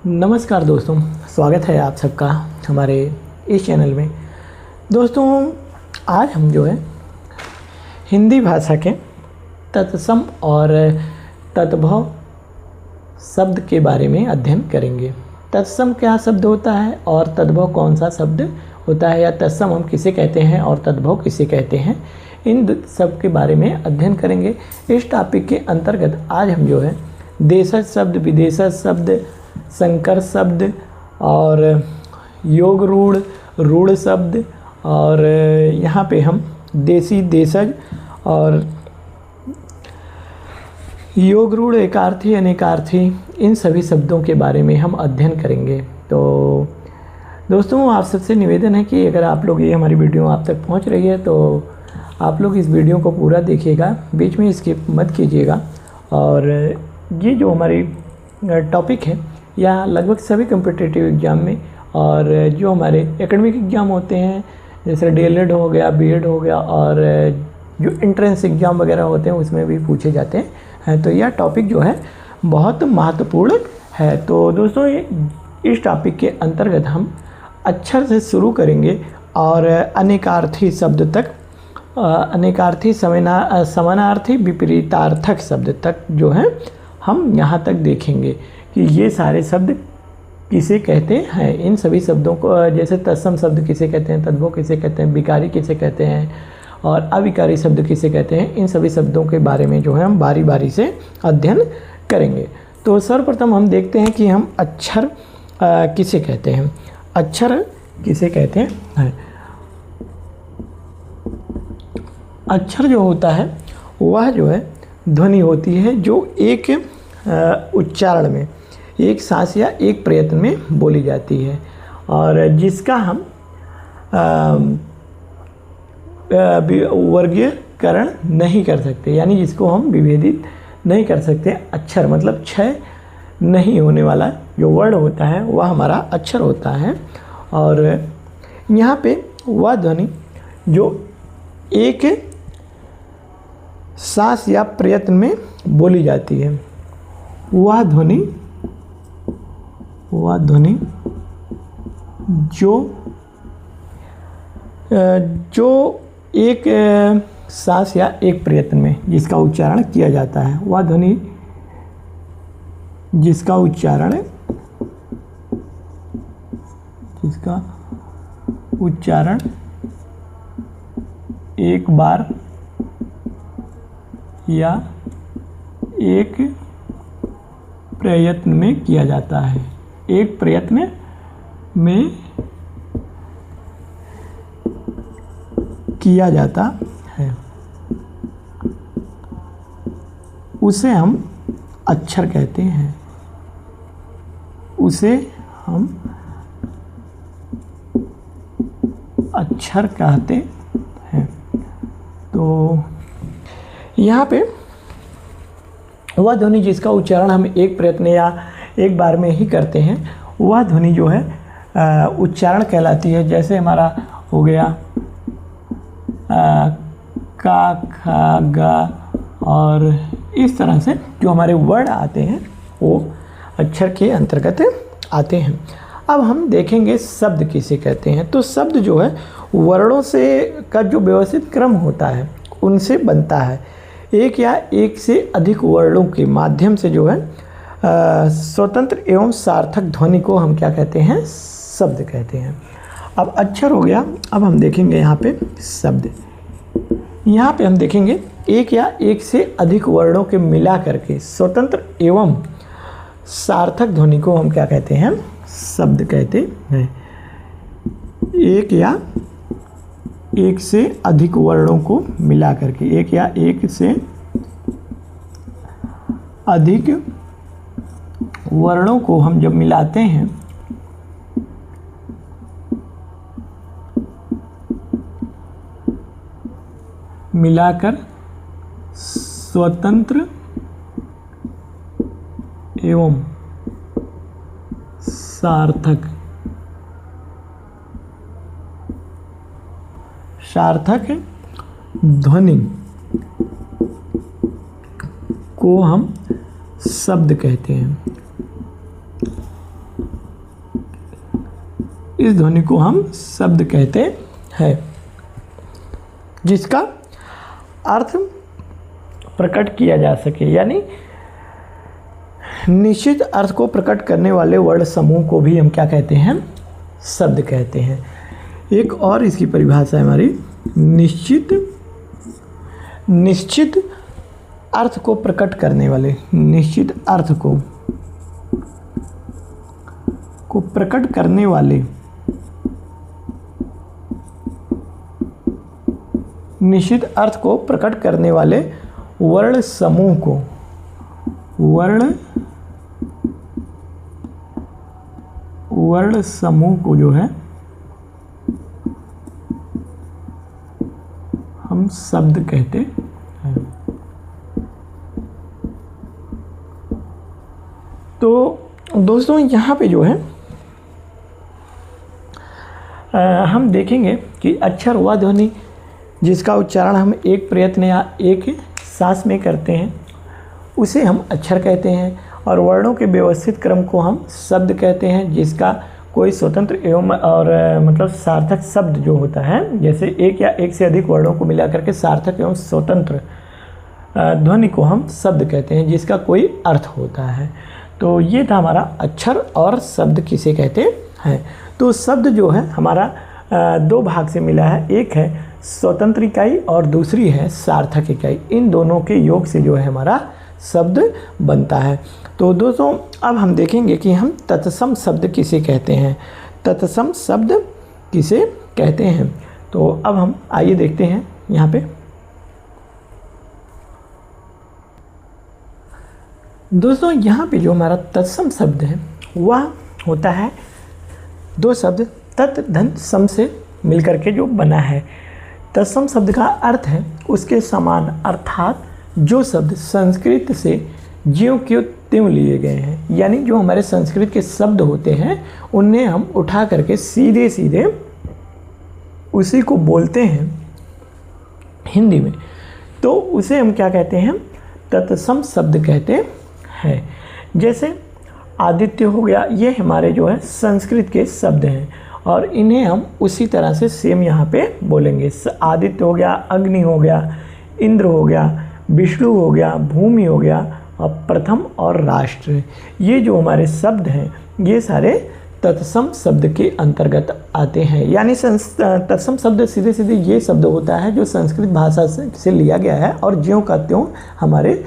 नमस्कार दोस्तों, स्वागत है आप सबका हमारे इस चैनल में। दोस्तों, आज हम जो है हिंदी भाषा के तत्सम और तद्भव शब्द के बारे में अध्ययन करेंगे। तत्सम क्या शब्द होता है और तद्भव कौन सा शब्द होता है, या तत्सम हम किसे कहते हैं और तद्भव किसे कहते हैं, इन सब के बारे में अध्ययन करेंगे। इस टॉपिक के अंतर्गत आज हम जो है देशज शब्द, विदेशज शब्द, संकर शब्द और योग रूढ़, रूढ़ शब्द, और यहाँ पे हम देसी, देशज और योग रूढ़, एकार्थी, अनेकार्थी, इन सभी शब्दों के बारे में हम अध्ययन करेंगे। तो दोस्तों, आप सबसे निवेदन है कि अगर आप लोग ये हमारी वीडियो आप तक पहुँच रही है तो आप लोग इस वीडियो को पूरा देखिएगा, बीच में स्किप मत कीजिएगा। और ये जो हमारी टॉपिक है या लगभग सभी कम्पिटिटिव एग्ज़ाम में और जो हमारे एकेडमिक एग्ज़ाम होते हैं, जैसे डीएलएड हो गया, बीएड हो गया, और जो एंट्रेंस एग्ज़ाम वगैरह होते हैं उसमें भी पूछे जाते हैं। तो यह टॉपिक जो है बहुत महत्वपूर्ण है। तो दोस्तों, इस टॉपिक के अंतर्गत हम अक्षर से शुरू करेंगे और अनेकार्थी शब्द तक, अनेकार्थी, समानार्थी, विपरीतार्थक शब्द तक जो है हम यहाँ तक देखेंगे कि ये सारे शब्द किसे कहते हैं। इन सभी शब्दों को, जैसे तत्सम शब्द किसे कहते हैं, तद्भव किसे कहते हैं, विकारी किसे कहते हैं और अविकारी शब्द किसे कहते हैं, इन सभी शब्दों के बारे में जो है हम बारी बारी से अध्ययन करेंगे। तो सर्वप्रथम हम देखते हैं कि हम अक्षर किसे कहते हैं। अक्षर किसे कहते हैं? अक्षर जो होता है वह जो है ध्वनि होती है जो एक उच्चारण में, एक सांस या एक प्रयत्न में बोली जाती है और जिसका हम वर्गीकरण नहीं कर सकते, यानी जिसको हम विभेदित नहीं कर सकते। अक्षर मतलब क्षय नहीं होने वाला जो वर्ड होता है वह हमारा अक्षर होता है। और यहाँ पे वह ध्वनि जो एक सांस या प्रयत्न में बोली जाती है, वह ध्वनि जो एक सांस या एक प्रयत्न में जिसका उच्चारण किया जाता है, वह ध्वनि जिसका उच्चारण एक बार या एक प्रयत्न में किया जाता है, एक प्रयत्न में किया जाता है, उसे हम अक्षर कहते हैं। उसे हम अक्षर कहते हैं। तो यहाँ पे वह ध्वनि जिसका उच्चारण हम एक प्रयत्न या एक बार में ही करते हैं, वह ध्वनि जो है उच्चारण कहलाती है। जैसे हमारा हो गया का, खा, गा, और इस तरह से जो हमारे वर्ड आते हैं वो अक्षर के अंतर्गत आते हैं। अब हम देखेंगे शब्द किसे कहते हैं। तो शब्द जो है वर्णों से का जो व्यवस्थित क्रम होता है उनसे बनता है। एक या एक से अधिक वर्णों के माध्यम से जो है स्वतंत्र एवं सार्थक ध्वनि को हम क्या कहते हैं? शब्द कहते हैं। अब अक्षर हो गया। अब हम देखेंगे यहाँ पे शब्द। यहाँ पे हम देखेंगे एक या एक से अधिक वर्णों के मिला करके स्वतंत्र एवं सार्थक ध्वनि को हम क्या कहते हैं? शब्द कहते हैं। एक या एक से अधिक वर्णों को मिला करके, एक या एक से अधिक वर्णों को हम जब मिलाते हैं मिलाकर स्वतंत्र एवं सार्थक ध्वनि को हम शब्द कहते हैं। इस ध्वनि को हम शब्द कहते हैं, जिसका अर्थ प्रकट किया जा सके, यानी निश्चित अर्थ को प्रकट करने वाले वर्ण समूह को भी हम क्या कहते हैं, शब्द कहते हैं। एक और इसकी परिभाषा है हमारी, निश्चित अर्थ को प्रकट करने वाले, निश्चित अर्थ को प्रकट करने वाले, निश्चित अर्थ को प्रकट करने वाले वर्ण समूह को, वर्ण समूह को जो है हम शब्द कहते हैं। तो दोस्तों यहाँ पे जो है हम देखेंगे कि अक्षर व ध्वनि जिसका उच्चारण हम एक प्रयत्न या एक सांस में करते हैं उसे हम अक्षर कहते हैं, और वर्णों के व्यवस्थित क्रम को हम शब्द कहते हैं, जिसका कोई स्वतंत्र एवं और मतलब सार्थक शब्द जो होता है, जैसे एक या एक से अधिक वर्णों को मिला करके सार्थक एवं स्वतंत्र ध्वनि को हम शब्द कहते हैं, जिसका कोई अर्थ होता है। तो ये था हमारा अक्षर और शब्द किसे कहते हैं। तो शब्द जो है हमारा दो भाग से मिला है, एक है स्वतंत्र इकाई और दूसरी है सार्थक इकाई। इन दोनों के योग से जो है हमारा शब्द बनता है। तो दोस्तों अब हम देखेंगे कि हम तत्सम शब्द किसे कहते हैं, तत्सम शब्द किसे कहते हैं। तो अब हम आइए देखते हैं यहाँ पे। दोस्तों यहाँ पे जो हमारा तत्सम शब्द है वह होता है दो शब्द तत् धन सम से मिलकर के जो बना है। तत्सम शब्द का अर्थ है उसके समान, अर्थात जो शब्द संस्कृत से ज्यों क्यों त्यों लिए गए हैं, यानी जो हमारे संस्कृत के शब्द होते हैं उन्हें हम उठा करके सीधे सीधे उसी को बोलते हैं हिंदी में, तो उसे हम क्या कहते हैं, तत्सम शब्द कहते हैं। जैसे आदित्य हो गया, ये हमारे जो है संस्कृत के शब्द हैं और इन्हें हम उसी तरह से सेम यहाँ पे बोलेंगे। आदित्य हो गया, अग्नि हो गया, इंद्र हो गया, विष्णु हो गया, भूमि हो गया और प्रथम और राष्ट्र, ये जो हमारे शब्द हैं ये सारे तत्सम शब्द के अंतर्गत आते हैं। यानी तत्सम शब्द सीधे सीधे ये शब्द होता है जो संस्कृत भाषा से लिया गया है और ज्यों का त्यों हमारे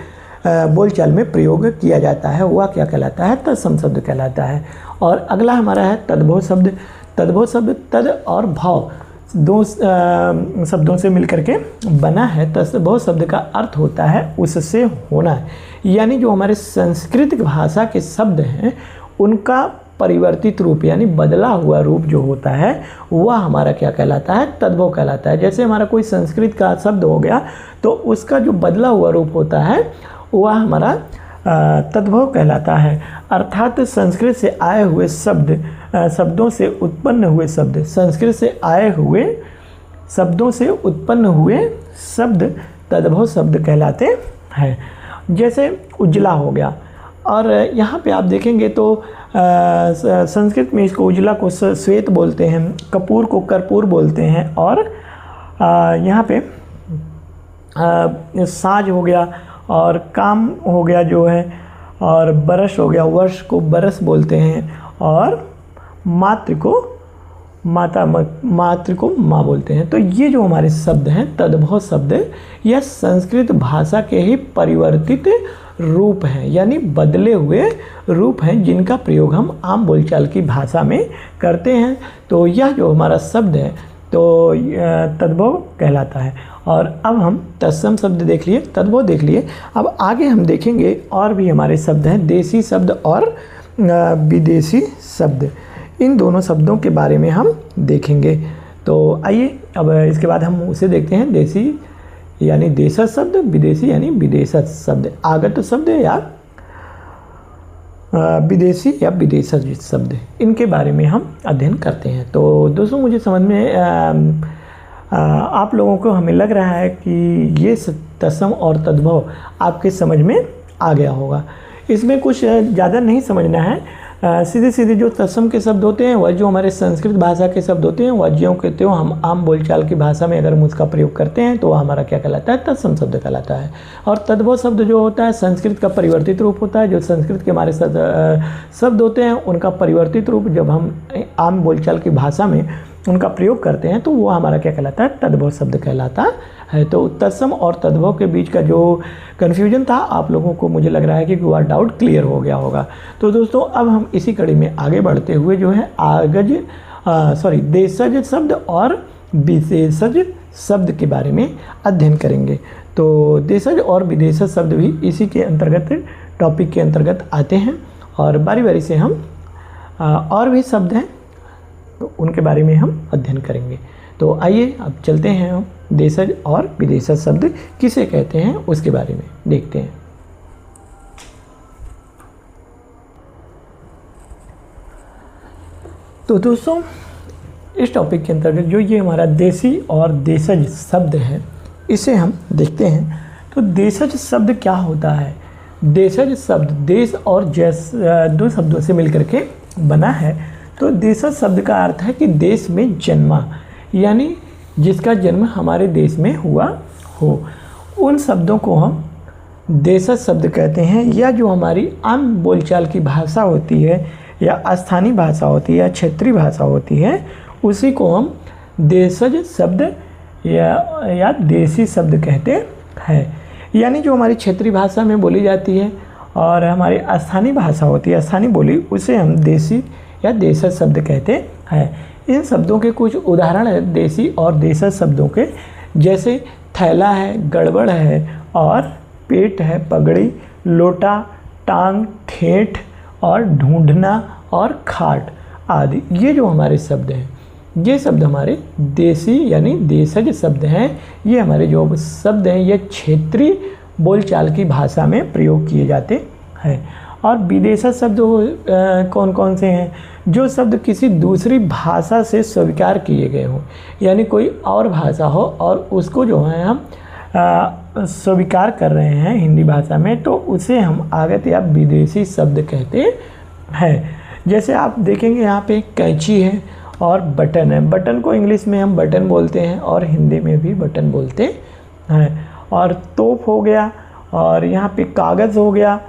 बोलचाल में प्रयोग किया जाता है, वह क्या कहलाता है, तत्सम शब्द कहलाता है। और अगला हमारा है तद्भव शब्द। तद्भव शब्द तद और भाव दो शब्दों से मिलकर के बना है। तद्भव शब्द का अर्थ होता है उससे होना, यानी जो हमारे संस्कृत भाषा के शब्द हैं उनका परिवर्तित रूप यानी बदला हुआ रूप जो होता है वह हमारा क्या कहलाता है, तद्भव कहलाता है। जैसे हमारा कोई संस्कृत का शब्द हो गया तो उसका जो बदला हुआ रूप होता है वह हमारा तद्भव कहलाता है। अर्थात संस्कृत से आए हुए शब्दों से उत्पन्न हुए शब्द, संस्कृत से आए हुए शब्दों से उत्पन्न हुए शब्द तद्भव शब्द कहलाते हैं। जैसे उजला हो गया, और यहाँ पे आप देखेंगे तो संस्कृत में इसको उजला को श्वेत बोलते हैं, कपूर को कर्पूर बोलते हैं, और यहाँ पे साज हो गया और काम हो गया जो है, और बरस हो गया, वर्ष को बरस बोलते हैं, और मातृ को माँ बोलते हैं। तो ये जो हमारे शब्द हैं तद्भव शब्द, यह संस्कृत भाषा के ही परिवर्तित रूप हैं, यानी बदले हुए रूप हैं जिनका प्रयोग हम आम बोलचाल की भाषा में करते हैं। तो यह जो हमारा शब्द है तो तद्भव कहलाता है। और अब हम तत्सम शब्द देख लिए, तद्भव देख लिए, अब आगे हम देखेंगे और भी हमारे शब्द हैं देशी शब्द और विदेशी शब्द। इन दोनों शब्दों के बारे में हम देखेंगे। तो आइए अब इसके बाद हम उसे देखते हैं, देशी यानी देशज शब्द, विदेशी यानी विदेशज शब्द, आगत शब्द या विदेशी या विदेशज शब्द, इनके बारे में हम अध्ययन करते हैं। तो दोस्तों मुझे समझ में आप लोगों को हमें लग रहा है कि ये तत्सम और तद्भव आपके समझ में आ गया होगा। इसमें कुछ ज़्यादा नहीं समझना है, सीधे सीधे जो तत्सम के शब्द होते हैं वह जो हमारे संस्कृत भाषा के शब्द होते हैं वह ज्यों के त्यों हम आम बोलचाल की भाषा में अगर हम उसका प्रयोग करते हैं तो वह हमारा क्या कहलाता है, तत्सम शब्द कहलाता है। और तद्भव शब्द जो होता है संस्कृत का परिवर्तित रूप होता है। जो संस्कृत के हमारे शब्द होते हैं उनका परिवर्तित रूप जब हम आम बोलचाल की भाषा में उनका प्रयोग करते हैं तो वो हमारा क्या कहलाता है, तद्भव शब्द कहलाता है। तो तत्सम और तद्भव के बीच का जो कन्फ्यूजन था आप लोगों को मुझे लग रहा है कि वह डाउट क्लियर हो गया होगा। तो दोस्तों अब हम इसी कड़ी में आगे बढ़ते हुए जो है देशज शब्द और विशेषज शब्द के बारे में अध्ययन करेंगे। तो देशज और विदेशज शब्द भी इसी के अंतर्गत टॉपिक के अंतर्गत आते हैं और बारी बारी से हम और भी शब्द हैं तो उनके बारे में हम अध्ययन करेंगे। तो आइए अब चलते हैं हम देशज और विदेशज शब्द किसे कहते हैं उसके बारे में देखते हैं। तो दोस्तों इस टॉपिक के अंतर्गत जो ये हमारा देशी और देशज शब्द है इसे हम देखते हैं। तो देशज शब्द क्या होता है? देशज शब्द देश और दो शब्दों से मिलकर के बना है। तो देशज शब्द का अर्थ है कि देश में जन्मा, यानी जिसका जन्म हमारे देश में हुआ हो, उन शब्दों को हम देशज शब्द कहते हैं। या जो हमारी आम बोलचाल की भाषा होती है या स्थानीय भाषा होती है या क्षेत्रीय भाषा होती है उसी को हम देशज शब्द या देशी शब्द कहते हैं। यानी जो हमारी क्षेत्रीय भाषा में बोली जाती है और हमारी स्थानीय भाषा होती है, स्थानीय बोली, उसे हम देशी या देशज शब्द कहते हैं। इन शब्दों के कुछ उदाहरण हैं देशी और देशज शब्दों के, जैसे थैला है, गड़बड़ है और पेट है, पगड़ी, लोटा, टांग, ठेठ और ढूंढना और खाट आदि। ये जो हमारे शब्द हैं ये शब्द हमारे देशी यानी देशज शब्द हैं। ये हमारे जो शब्द हैं ये क्षेत्रीय बोलचाल की भाषा में प्रयोग किए जाते हैं। और विदेशज शब्द कौन कौन से हैं? जो शब्द किसी दूसरी भाषा से स्वीकार किए गए हों, यानी कोई और भाषा हो और उसको जो है हम स्वीकार कर रहे हैं हिंदी भाषा में, तो उसे हम आगत या विदेशी शब्द कहते हैं। जैसे आप देखेंगे यहाँ पे कैंची है और बटन है। बटन को इंग्लिश में हम बटन बोलते हैं और हिंदी में भी बटन बोलते हैं। और तोप हो गया और यहाँ पे कागज़ हो गया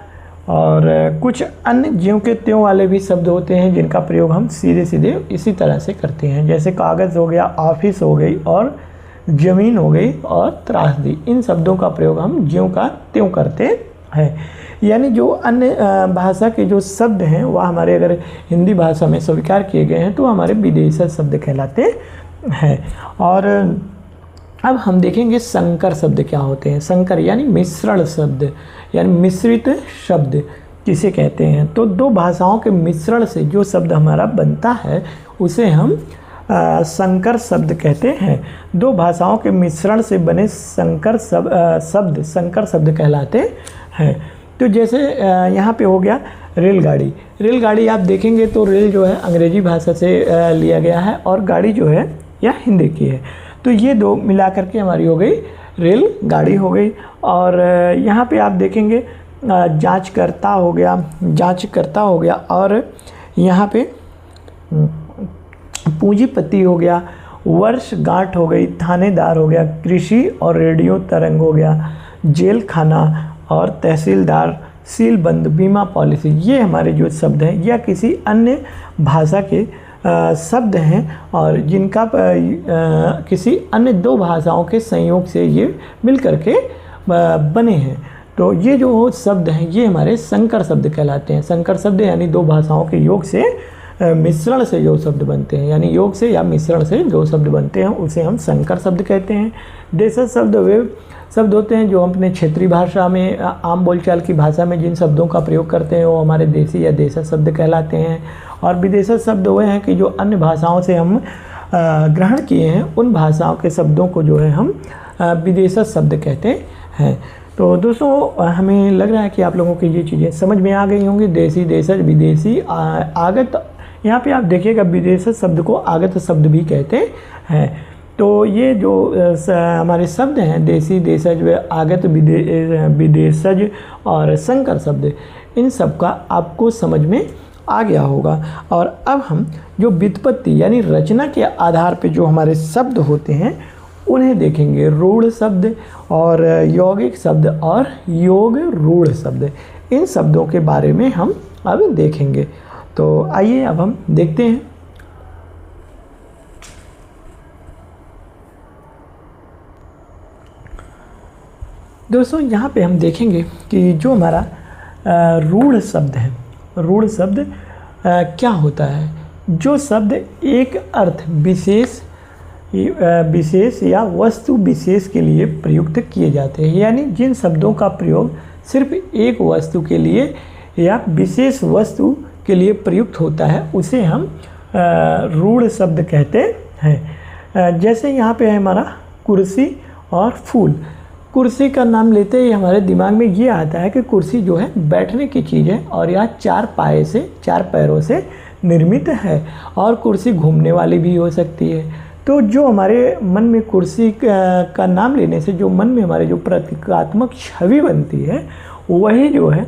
और कुछ अन्य ज्यों के त्यों वाले भी शब्द होते हैं जिनका प्रयोग हम सीधे सीधे इसी तरह से करते हैं। जैसे कागज़ हो गया, ऑफिस हो गई और ज़मीन हो गई और त्रासदी। इन शब्दों का प्रयोग हम ज्यों का त्यों करते हैं। यानी जो अन्य भाषा के जो शब्द हैं वह हमारे अगर हिंदी भाषा में स्वीकार किए गए हैं तो हमारे विदेशज शब्द कहलाते हैं। और अब हम देखेंगे संकर शब्द क्या होते हैं। संकर यानी मिश्रण शब्द यानी मिश्रित शब्द किसे कहते हैं? तो दो भाषाओं के मिश्रण से जो शब्द हमारा बनता है उसे हम संकर शब्द कहते हैं। दो भाषाओं के मिश्रण से बने संकर शब्द कहलाते हैं। तो जैसे यहाँ पे हो गया रेलगाड़ी। रेलगाड़ी आप देखेंगे तो रेल जो है अंग्रेजी भाषा से लिया गया है और गाड़ी जो है यह हिंदी की है। तो ये दो मिला करके हमारी हो गई रेलगाड़ी हो गई। और यहाँ पे आप देखेंगे जांचकर्ता हो गया और यहाँ पे पूंजीपति हो गया, वर्षगांठ हो गई, थानेदार हो गया, कृषि और रेडियो तरंग हो गया, जेल खाना और तहसीलदार, सीलबंद, बीमा पॉलिसी। ये हमारे जो शब्द हैं या किसी अन्य भाषा के शब्द हैं और जिनका किसी अन्य दो भाषाओं के संयोग से ये मिलकर के बने हैं। तो ये जो शब्द हैं ये हमारे संकर शब्द कहलाते हैं। संकर शब्द यानी दो भाषाओं के योग से मिश्रण से जो शब्द बनते हैं, यानी योग से या मिश्रण से जो शब्द बनते हैं उसे हम संकर शब्द कहते हैं। देशज शब्द वे शब्द होते हैं जो हम अपने क्षेत्रीय भाषा में आम बोलचाल की भाषा में जिन शब्दों का प्रयोग करते हैं वो हमारे देशी या देशज शब्द कहलाते हैं। और विदेशज शब्द वो हैं कि जो अन्य भाषाओं से हम ग्रहण किए हैं उन भाषाओं के शब्दों को जो है हम विदेशज शब्द कहते हैं। तो दोस्तों हमें लग रहा है कि आप लोगों की ये चीज़ें समझ में आ गई होंगी। देशी, देशज, विदेशी, आगत। यहाँ पे आप देखिएगा विदेशज शब्द को आगत शब्द भी कहते हैं। तो ये जो हमारे शब्द हैं देशी, देशज, आगत, विदेशज और संकर शब्द, इन सब का आपको समझ में आ गया होगा। और अब हम जो व्युत्पत्ति यानी रचना के आधार पे जो हमारे शब्द होते हैं उन्हें देखेंगे। रूढ़ शब्द और यौगिक शब्द और योग रूढ़ शब्द, इन शब्दों के बारे में हम अब देखेंगे। तो आइए अब हम देखते हैं। दोस्तों यहाँ पे हम देखेंगे कि जो हमारा रूढ़ शब्द है, रूढ़ शब्द क्या होता है। जो शब्द एक अर्थ विशेष या वस्तु विशेष के लिए प्रयुक्त किए जाते हैं, यानी जिन शब्दों का प्रयोग सिर्फ एक वस्तु के लिए या विशेष वस्तु के लिए प्रयुक्त होता है उसे हम रूढ़ शब्द कहते हैं। जैसे यहाँ पे है हमारा कुर्सी और फूल। कुर्सी का नाम लेते ही हमारे दिमाग में ये आता है कि कुर्सी जो है बैठने की चीज़ है और यह चार पैरों से निर्मित है और कुर्सी घूमने वाली भी हो सकती है। तो जो हमारे मन में कुर्सी का नाम लेने से जो मन में हमारे जो प्रतीकात्मक छवि बनती है वही जो है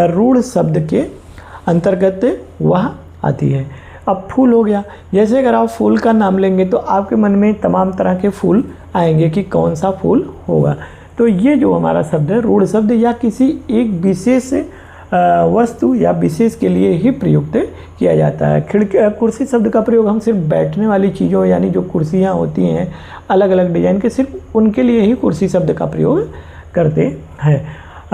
रूढ़ शब्द के अंतर्गत वह आती है। अब फूल हो गया, जैसे अगर आप फूल का नाम लेंगे तो आपके मन में तमाम तरह के फूल आएंगे कि कौन सा फूल होगा। तो ये जो हमारा शब्द है रूढ़ शब्द, या किसी एक विशेष वस्तु या विशेष के लिए ही प्रयुक्त किया जाता है। कुर्सी शब्द का प्रयोग हम सिर्फ बैठने वाली चीज़ों यानी जो कुर्सियाँ होती हैं अलग अलग डिजाइन के, सिर्फ उनके लिए ही कुर्सी शब्द का प्रयोग करते हैं।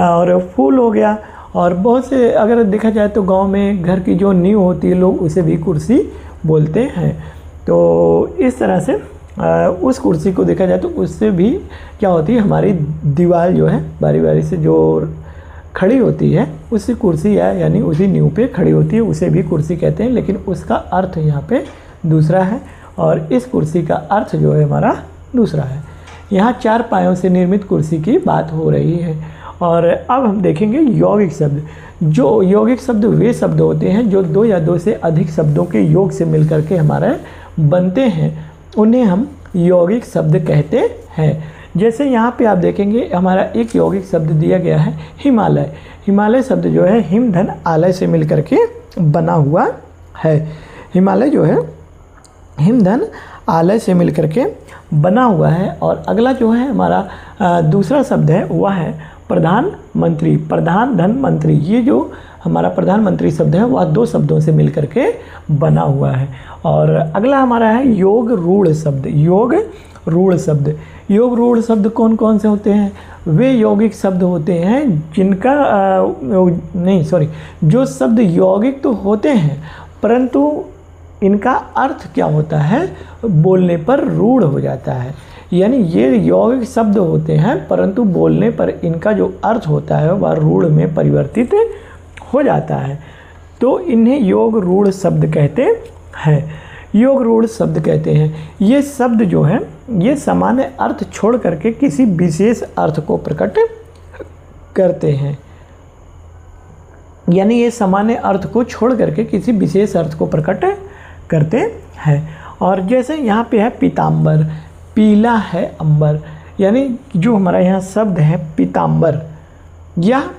और फूल हो गया, और बहुत से अगर देखा जाए तो गांव में घर की जो नींव होती है लोग उसे भी कुर्सी बोलते हैं। तो इस तरह से उस कुर्सी को देखा जाए तो उससे भी क्या होती है, हमारी दीवार जो है बारी बारी से जो खड़ी होती है उसी कुर्सी है यानी उसी नींव पे खड़ी होती है, उसे भी कुर्सी कहते हैं। लेकिन उसका अर्थ यहाँ पे दूसरा है और इस कुर्सी का अर्थ जो है हमारा दूसरा है। यहाँ चार पायों से निर्मित कुर्सी की बात हो रही है। और अब हम देखेंगे यौगिक शब्द। जो यौगिक शब्द वे शब्द होते हैं जो दो या दो से अधिक शब्दों के योग से मिलकर के हमारे बनते हैं, उन्हें हम यौगिक शब्द कहते हैं। जैसे यहाँ पे आप देखेंगे हमारा एक यौगिक शब्द दिया गया है हिमालय। हिमालय शब्द जो है हिम धन आलय से मिलकर के बना हुआ है। हिमालय जो है हिम धन आलय से मिलकर के बना हुआ है। और अगला जो है हमारा दूसरा शब्द है वह है प्रधानमंत्री, प्रधान धन मंत्री। ये जो हमारा प्रधानमंत्री शब्द है वह दो शब्दों से मिलकर के बना हुआ है। और अगला हमारा है योग रूढ़ शब्द। योग रूढ़ शब्द, योग रूढ़ शब्द कौन कौन से होते हैं? वे यौगिक शब्द होते हैं जिनका जो शब्द यौगिक तो होते हैं परंतु इनका अर्थ क्या होता है, बोलने पर रूढ़ हो जाता है। यानी ये यौगिक शब्द होते हैं परंतु बोलने पर इनका जो अर्थ होता है वह रूढ़ में परिवर्तित हो जाता है। तो इन्हें योग रूढ़ शब्द कहते हैं। योग रूढ़ शब्द कहते हैं ये शब्द जो है ये सामान्य अर्थ छोड़ करके किसी विशेष अर्थ को प्रकट करते हैं। यानी ये सामान्य अर्थ को छोड़ करके किसी विशेष अर्थ को प्रकट करते हैं। और जैसे यहाँ पे है पीताम्बर, पीला है अंबर, यानी जो हमारा यहाँ शब्द है पीताम्बर यह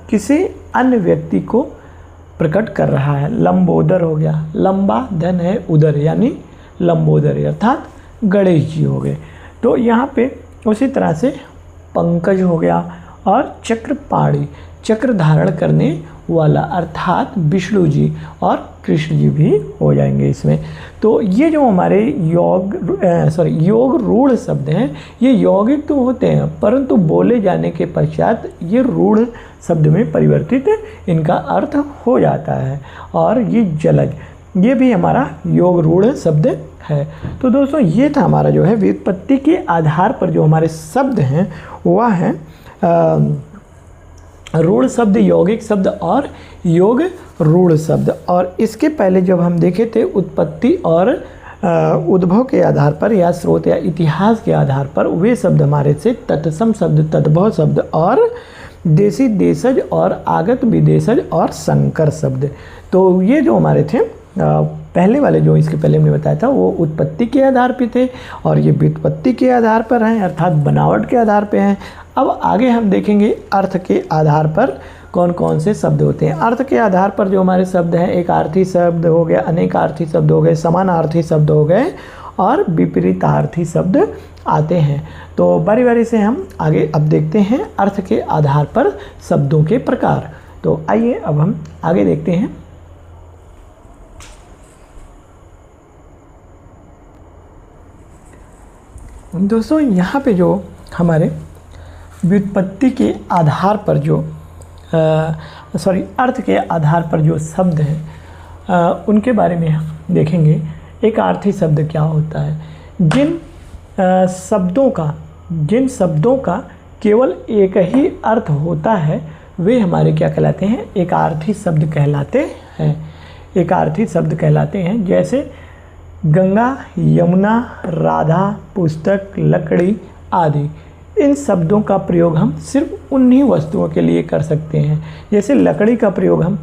किसी अन्य व्यक्ति को प्रकट कर रहा है। लंबोदर हो गया, लंबा धन है उदर यानी लंबोदर अर्थात गणेश जी हो गए। तो यहाँ पे उसी तरह से पंकज हो गया और चक्रपाणी, चक्र धारण करने वाला अर्थात विष्णु जी और कृष्ण जी भी हो जाएंगे इसमें। तो ये जो हमारे योग रूढ़ शब्द हैं ये यौगिक तो होते हैं परंतु बोले जाने के पश्चात ये रूढ़ शब्द में परिवर्तित इनका अर्थ हो जाता है। और ये जलज, ये भी हमारा योग रूढ़ शब्द है। तो दोस्तों ये था हमारा जो है व्युत्पत्ति के आधार पर जो हमारे शब्द हैं वह है रूढ़ शब्द, यौगिक शब्द और योग रूढ़ शब्द। और इसके पहले जब हम देखे थे उत्पत्ति और उद्भव के आधार पर या स्रोत या इतिहास के आधार पर वे शब्द हमारे से तत्सम शब्द, तद्भव शब्द और देशी देशज और आगत विदेशज और संकर शब्द। तो ये जो हमारे थे पहले वाले जो इसके पहले हमने बताया था वो उत्पत्ति के आधार पे थे और ये व्युत्पत्ति के आधार पर हैं अर्थात बनावट के आधार पे हैं। अब आगे हम देखेंगे अर्थ के आधार पर कौन कौन से शब्द होते हैं। अर्थ के आधार पर जो हमारे शब्द हैं, एक अर्थी शब्द हो गया, अनेकार्थी शब्द हो गए, समानार्थी शब्द हो गए और विपरीतार्थी शब्द आते हैं। तो बारी बारी से हम आगे अब देखते हैं अर्थ के आधार पर शब्दों के प्रकार। तो आइए अब हम आगे देखते हैं। दोस्तों यहाँ पे जो हमारे व्युत्पत्ति के आधार पर जो अर्थ के आधार पर जो शब्द हैं उनके बारे में हम देखेंगे। एक अर्थी शब्द क्या होता है? जिन शब्दों का केवल एक ही अर्थ होता है वे हमारे क्या कहलाते हैं? एक अर्थी शब्द कहलाते हैं। एक अर्थी शब्द कहलाते हैं। जैसे गंगा, यमुना, राधा, पुस्तक, लकड़ी आदि। इन शब्दों का प्रयोग हम सिर्फ उन्हीं वस्तुओं के लिए कर सकते हैं। जैसे लकड़ी का प्रयोग हम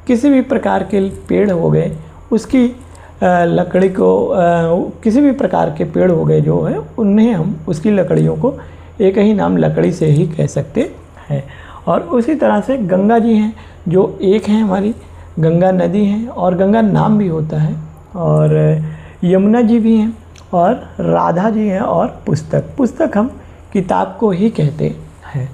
किसी भी प्रकार के पेड़ हो गए, उसकी लकड़ी को किसी भी प्रकार के पेड़ हो गए जो है, उन्हें हम उसकी लकड़ियों को एक ही नाम लकड़ी से ही कह सकते हैं। और उसी तरह से गंगा जी हैं जो एक हैं, हमारी गंगा नदी हैं और गंगा नाम भी होता है, और यमुना जी भी हैं और राधा जी हैं, और पुस्तक हम किताब को ही कहते हैं।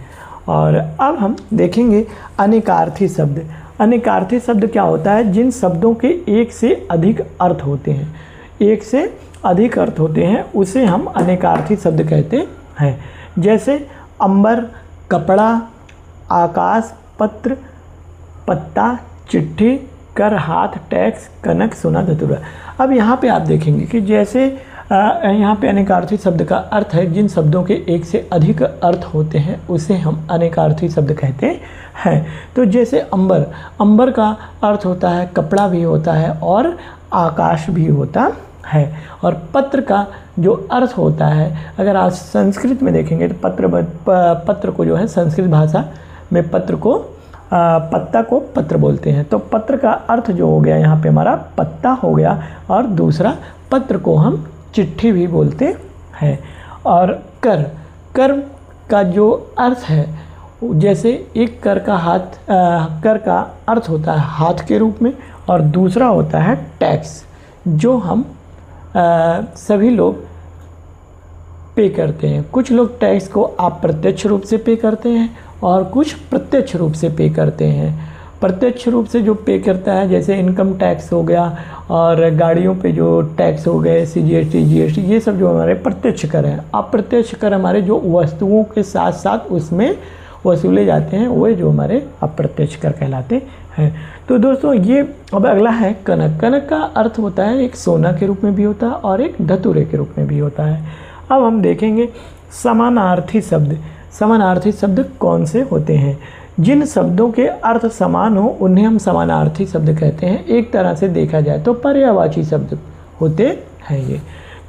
और अब हम देखेंगे अनेकार्थी शब्द। अनेकार्थी शब्द क्या होता है? जिन शब्दों के एक से अधिक अर्थ होते हैं, एक से अधिक अर्थ होते हैं उसे हम अनेकार्थी शब्द कहते हैं। जैसे अंबर, कपड़ा, आकाश, पत्र, पत्ता, चिट्ठी, कर, हाथ, टैक्स, कनक, सोना, धतूरा। अब यहाँ पे आप देखेंगे कि जैसे यहाँ पे अनेकार्थी शब्द का अर्थ है जिन शब्दों के एक से अधिक अर्थ होते हैं उसे हम अनेकार्थी शब्द कहते हैं। तो जैसे अंबर का अर्थ होता है कपड़ा भी होता है और आकाश भी होता है। और पत्र का जो अर्थ होता है, अगर आप संस्कृत में देखेंगे तो पत्र को जो है संस्कृत भाषा में पत्ता को पत्र बोलते हैं। तो पत्र का अर्थ जो हो गया यहाँ पे हमारा पत्ता हो गया, और दूसरा पत्र को हम चिट्ठी भी बोलते हैं। और कर का जो अर्थ है, जैसे एक कर का अर्थ होता है हाथ के रूप में, और दूसरा होता है टैक्स, जो हम सभी लोग पे करते हैं। कुछ लोग टैक्स को अप्रत्यक्ष रूप से पे करते हैं और कुछ प्रत्यक्ष रूप से पे करते हैं। प्रत्यक्ष रूप से जो पे करता है, जैसे इनकम टैक्स हो गया और गाड़ियों पे जो टैक्स हो गए, CGST, GST, ये सब जो हमारे प्रत्यक्ष कर हैं। अप्रत्यक्ष कर हमारे जो वस्तुओं के साथ साथ उसमें वसूले जाते हैं, वो जो हमारे अप्रत्यक्ष कर कहलाते हैं। तो दोस्तों ये अब अगला है कनक। कनक का अर्थ होता है एक सोना के रूप में भी होता है और एक धतूरे के रूप में भी होता है। अब हम देखेंगे समानार्थी शब्द। समानार्थी शब्द कौन से होते हैं? जिन शब्दों के अर्थ समान हो उन्हें हम समानार्थी शब्द कहते हैं। एक तरह से देखा जाए तो पर्यायवाची शब्द होते हैं ये।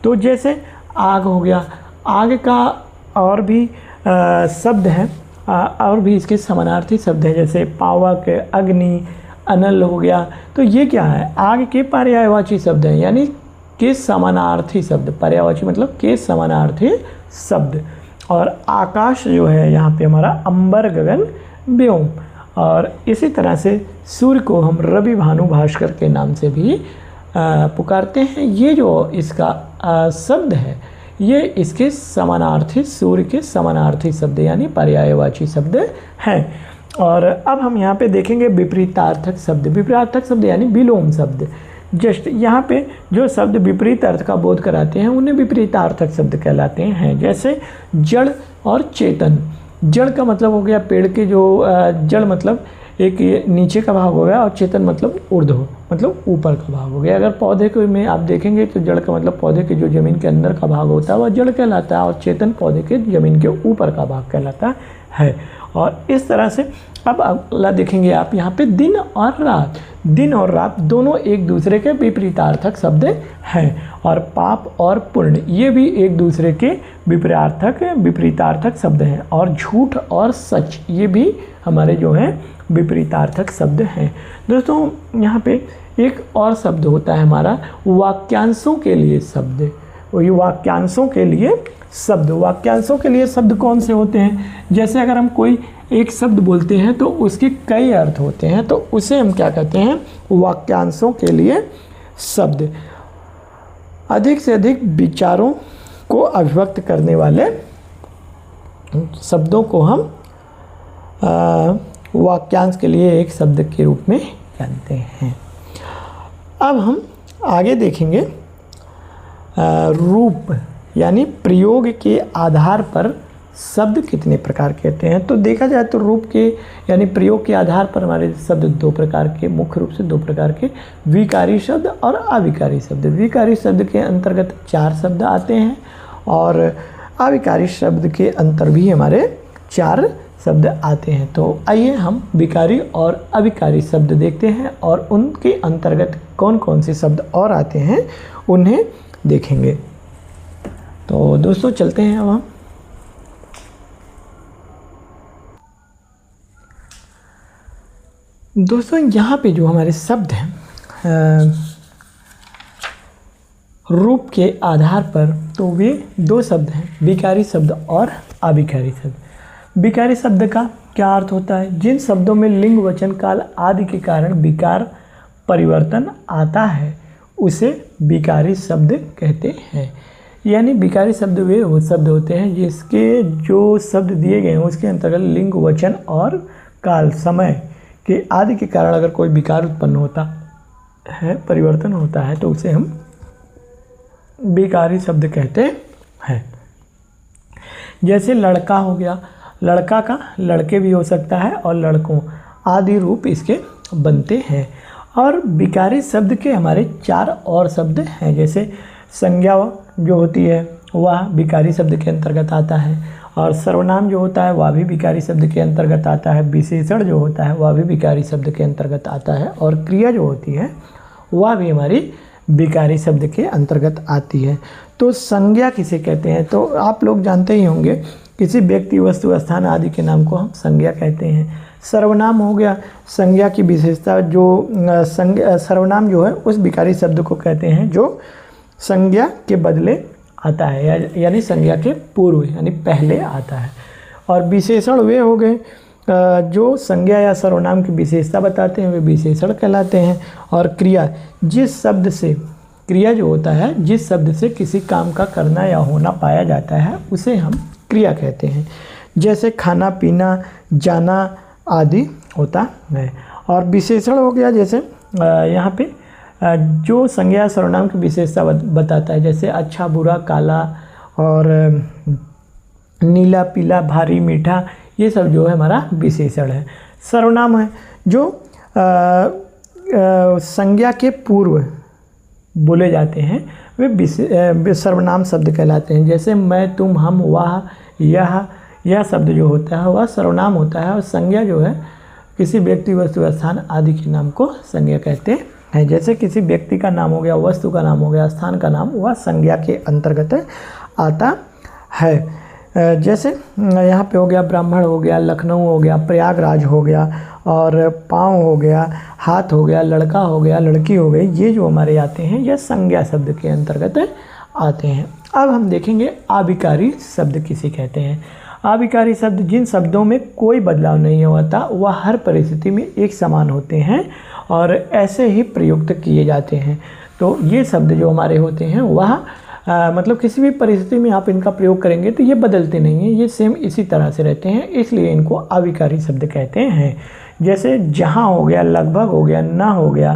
तो जैसे आग हो गया, आग का और भी शब्द हैं, और भी इसके समानार्थी शब्द हैं, जैसे पावक, अग्नि, अनल हो गया। तो ये क्या है? आग के पर्यायवाची शब्द हैं, यानी के समानार्थी शब्द। पर्यायवाची मतलब के समानार्थी शब्द। और आकाश जो है यहाँ पे हमारा अंबर, गगन, व्योम। और इसी तरह से सूर्य को हम रवि, भानु, भास्कर के नाम से भी पुकारते हैं। ये जो इसका शब्द है, ये इसके समानार्थी, सूर्य के समानार्थी शब्द यानी पर्यायवाची शब्द हैं। और अब हम यहाँ पे देखेंगे विपरीतार्थक शब्द। विपरीतार्थक शब्द यानी विलोम शब्द। जस्ट यहाँ पे जो शब्द विपरीत अर्थ का बोध कराते हैं उन्हें विपरीतार्थक शब्द कहलाते हैं। जैसे जड़ और चेतन। जड़ का मतलब हो गया पेड़ के जो जड़ मतलब एक नीचे का भाग हो गया, और चेतन मतलब ऊर्ध्व मतलब ऊपर का भाग हो गया। अगर पौधे को में आप देखेंगे तो जड़ का मतलब पौधे के जो ज़मीन के अंदर का भाग होता है वह जड़ कहलाता है, और चेतन पौधे के ज़मीन के ऊपर का भाग कहलाता है। और इस तरह से अब अगला देखेंगे आप यहाँ पे दिन और रात। दिन और रात दोनों एक दूसरे के विपरीतार्थक शब्द हैं। और पाप और पुण्य ये भी एक दूसरे के विपरीतार्थक शब्द हैं। और झूठ और सच ये भी हमारे जो हैं विपरीतार्थक शब्द हैं। दोस्तों यहाँ पे एक और शब्द होता है हमारा वाक्यांशों के लिए शब्द। वही वाक्यांशों के लिए शब्द। वाक्यांशों के लिए शब्द कौन से होते हैं? जैसे अगर हम कोई एक शब्द बोलते हैं तो उसके कई अर्थ होते हैं, तो उसे हम क्या कहते हैं, वाक्यांशों के लिए शब्द। अधिक से अधिक विचारों को अभिव्यक्त करने वाले शब्दों को हम वाक्यांश के लिए एक शब्द के रूप में जानते हैं। अब हम आगे देखेंगे रूप यानी प्रयोग के आधार पर शब्द कितने प्रकार के होते हैं। तो देखा जाए तो रूप के यानी प्रयोग के आधार पर हमारे शब्द दो प्रकार के, मुख्य रूप से दो प्रकार के, विकारी शब्द और अविकारी शब्द। विकारी शब्द के अंतर्गत 4 शब्द आते हैं और अविकारी शब्द के अंतर भी हमारे 4 शब्द आते हैं। तो आइए हम विकारी और अविकारी शब्द देखते हैं और उनके अंतर्गत कौन कौन से शब्द और आते हैं उन्हें देखेंगे। तो दोस्तों चलते हैं अब हम। दोस्तों यहाँ पे जो हमारे शब्द हैं रूप के आधार पर, तो वे 2 शब्द हैं, विकारी शब्द और अविकारी शब्द। विकारी शब्द का क्या अर्थ होता है, जिन शब्दों में लिंग वचन काल आदि के कारण विकार परिवर्तन आता है उसे विकारी शब्द कहते हैं। यानी विकारी शब्द वे वो शब्द होते हैं जिसके जो शब्द दिए गए हैं उसके अंतर्गत लिंग वचन और काल समय के आदि के कारण अगर कोई विकार उत्पन्न होता है, परिवर्तन होता है, तो उसे हम विकारी शब्द कहते हैं। जैसे लड़का हो गया, लड़का का लड़के भी हो सकता है और लड़कों आदि रूप इसके बनते हैं। और विकारी शब्द के हमारे 4 और शब्द हैं, जैसे संज्ञा जो होती है वह विकारी शब्द के अंतर्गत आता है, और सर्वनाम जो होता है वह भी विकारी शब्द के अंतर्गत आता है, विशेषण जो होता है वह भी विकारी शब्द के अंतर्गत आता है, और क्रिया जो होती है वह भी हमारी विकारी शब्द के अंतर्गत आती है। तो संज्ञा किसे कहते हैं, तो आप लोग जानते ही होंगे, किसी व्यक्ति वस्तु स्थान आदि के नाम को हम संज्ञा कहते हैं। सर्वनाम हो गया संज्ञा की विशेषता, जो सर्वनाम जो है उस विकारी शब्द को कहते हैं जो संज्ञा के बदले आता है, यानी संज्ञा के पूर्व यानी पहले आता है। और विशेषण वे हो गए जो संज्ञा या सर्वनाम की विशेषता बताते हैं, वे विशेषण कहलाते हैं। और क्रिया, जिस शब्द से, क्रिया जो होता है जिस शब्द से किसी काम का करना या होना पाया जाता है उसे हम क्रिया कहते हैं। जैसे खाना पीना जाना आदि होता है। और विशेषण हो गया जैसे यहाँ पे जो संज्ञा सर्वनाम की विशेषता बताता है, जैसे अच्छा बुरा काला और नीला पीला भारी मीठा, ये सब जो है हमारा विशेषण है। सर्वनाम है जो संज्ञा के पूर्व बोले जाते हैं, वे सर्वनाम शब्द कहलाते हैं। जैसे मैं तुम हम वह यह शब्द जो होता है वह सर्वनाम होता है, और संज्ञा जो है किसी व्यक्ति वस्तु स्थान आदि के नाम को संज्ञा कहते हैं। जैसे किसी व्यक्ति का नाम हो गया, वस्तु का नाम हो गया, स्थान का नाम, वह संज्ञा के अंतर्गत आता है। जैसे यहाँ पे हो गया ब्राह्मण हो गया, लखनऊ हो गया, प्रयागराज हो गया, और पाँव हो गया, हाथ हो गया, लड़का हो गया, लड़की हो गई, ये जो हमारे आते हैं यह संज्ञा शब्द के अंतर्गत आते हैं। अब हम देखेंगे अविकारी शब्द किसे कहते हैं। अविकारी शब्द जिन शब्दों में कोई बदलाव नहीं होता, वह हर परिस्थिति में एक समान होते हैं और ऐसे ही प्रयुक्त किए जाते हैं। तो ये शब्द जो हमारे होते हैं वह मतलब किसी भी परिस्थिति में आप इनका प्रयोग करेंगे तो ये बदलते नहीं हैं, ये सेम इसी तरह से रहते हैं, इसलिए इनको अविकारी शब्द कहते हैं। जैसे जहाँ हो गया, लगभग हो गया, ना हो गया,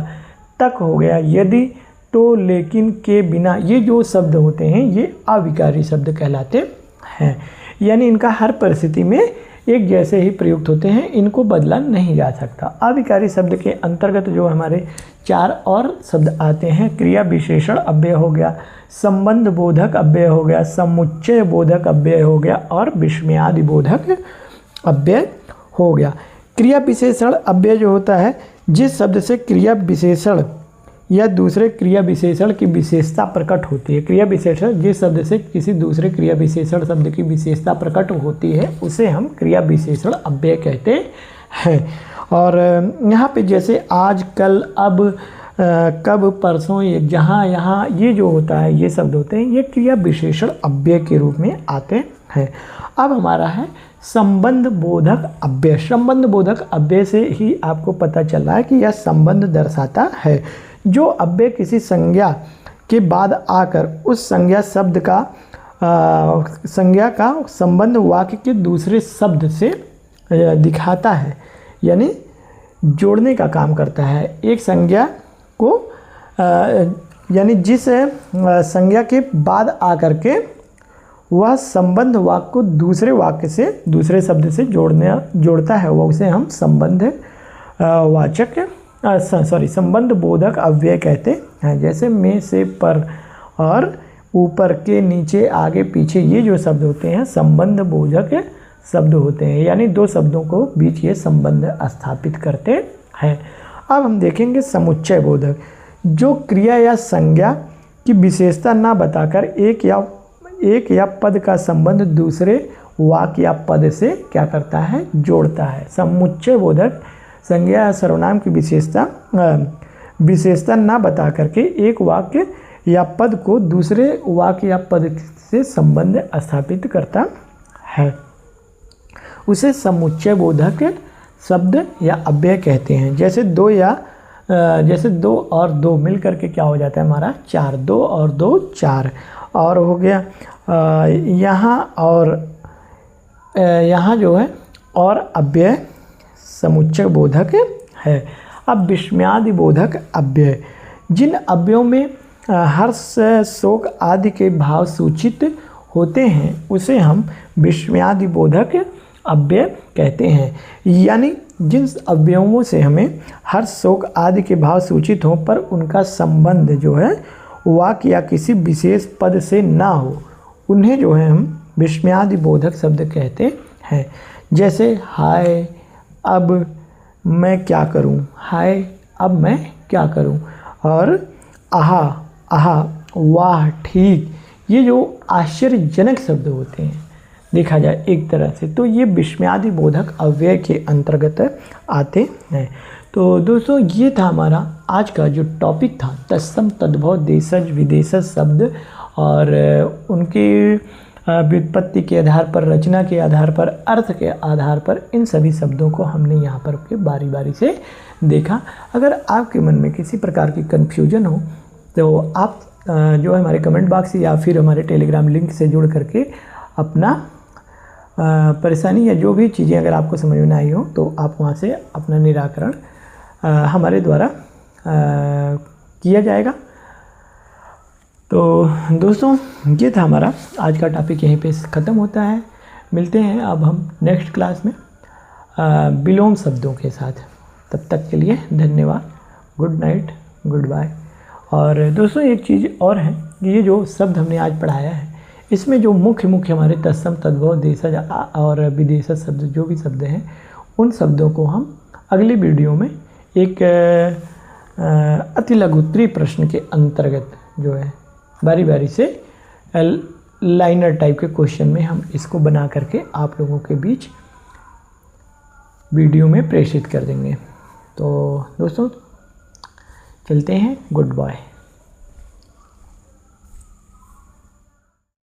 तक हो गया, यदि, तो, लेकिन, के, बिना, ये जो शब्द होते हैं ये अविकारी शब्द कहलाते हैं। यानी इनका हर परिस्थिति में एक जैसे ही प्रयुक्त होते हैं, इनको बदला नहीं जा सकता। अविकारी शब्द के अंतर्गत जो हमारे 4 और शब्द आते हैं, क्रिया विशेषण अव्यय हो गया, संबंध बोधक अव्यय हो गया, समुच्चय बोधक अव्यय हो गया, और विस्मयादि बोधक अव्यय हो गया। क्रिया विशेषण अव्यय जो होता है जिस शब्द से क्रिया विशेषण या दूसरे क्रिया विशेषण की विशेषता प्रकट होती है। क्रिया विशेषण जिस शब्द से किसी दूसरे क्रिया विशेषण शब्द की विशेषता प्रकट होती है उसे हम क्रिया विशेषण अव्यय कहते हैं। और यहाँ पे जैसे आज, कल, अब, कब, परसों, ये, जहाँ, यहाँ, ये जो होता है ये शब्द होते हैं, ये क्रिया विशेषण अव्यय के रूप में आते हैं। अब हमारा है संबंध बोधक अव्यय। संबंध बोधक अव्यय से ही आपको पता चल रहा है कि यह संबंध दर्शाता है। जो अव्यय किसी संज्ञा के बाद आकर उस संज्ञा का संबंध वाक्य के दूसरे शब्द से दिखाता है, यानी जोड़ने का काम करता है। एक संज्ञा को यानी जिस संज्ञा के बाद आकर के वह संबंध वाक्य को दूसरे वाक्य से, दूसरे शब्द से जोड़ता है, वह उसे हम संबंध बोधक अव्यय कहते हैं। जैसे में से, पर और ऊपर के, नीचे, आगे, पीछे, ये जो शब्द होते हैं संबंध बोधक शब्द होते हैं, यानी दो शब्दों को बीच ये संबंध स्थापित करते हैं। अब हम देखेंगे समुच्चय बोधक, जो क्रिया या संज्ञा की विशेषता ना बताकर एक या पद का संबंध दूसरे वाक्य या पद से क्या करता है, जोड़ता है। समुच्चय बोधक संज्ञा या सर्वनाम की विशेषता ना बता करके एक वाक्य या पद को दूसरे वाक्य या पद से संबंध स्थापित करता है, उसे समुच्चय बोधक शब्द या अव्यय कहते हैं। जैसे दो और दो मिल करके क्या हो जाता है हमारा, 4। 2 और 2 4 और हो गया यहाँ जो है और अव्यय समुच्चय बोधक है। अब विस्मयादि बोधक अव्यय, जिन अव्ययों में हर्ष, शोक आदि के भाव सूचित होते हैं उसे हम विस्मयादि बोधक अव्यय कहते हैं। यानी जिन अव्ययों से हमें हर्ष, शोक आदि के भाव सूचित हों पर उनका संबंध जो है वाक्य या किसी विशेष पद से ना हो, उन्हें जो है हम विस्मयादि बोधक शब्द कहते हैं। जैसे हाय अब मैं क्या करूं, हाय अब मैं क्या करूं, और आहा आहा वाह ठीक, ये जो आश्चर्यजनक शब्द होते हैं देखा जाए एक तरह से, तो ये विस्मयादि बोधक अव्यय के अंतर्गत आते हैं। तो दोस्तों ये था हमारा आज का जो टॉपिक था, तत्सम, तद्भव, देशज, विदेशज शब्द और उनकी व्युत्पत्ति के आधार पर, रचना के आधार पर, अर्थ के आधार पर इन सभी शब्दों को हमने यहाँ पर के बारी बारी से देखा। अगर आपके मन में किसी प्रकार की कन्फ्यूजन हो तो आप जो है हमारे कमेंट बॉक्स या फिर हमारे टेलीग्राम लिंक से जुड़ करके अपना परेशानी या जो भी चीज़ें अगर आपको समझ में ना आई हो तो आप वहाँ से अपना निराकरण हमारे द्वारा किया जाएगा। तो दोस्तों ये था हमारा आज का टॉपिक, यहीं पे ख़त्म होता है। मिलते हैं अब हम नेक्स्ट क्लास में विलोम शब्दों के साथ। तब तक के लिए धन्यवाद, गुड नाइट, गुड बाय। और दोस्तों एक चीज़ और है, ये जो शब्द हमने आज पढ़ाया है इसमें जो मुख्य हमारे तत्सम, तद्भव, देशज और विदेशज शब्द जो भी शब्द हैं उन शब्दों को हम अगली वीडियो में एक अति लघुत्तरीय प्रश्न के अंतर्गत जो है बारी बारी से लाइनर टाइप के क्वेश्चन में हम इसको बना करके आप लोगों के बीच वीडियो में प्रेषित कर देंगे। तो दोस्तों चलते हैं, गुड बाय।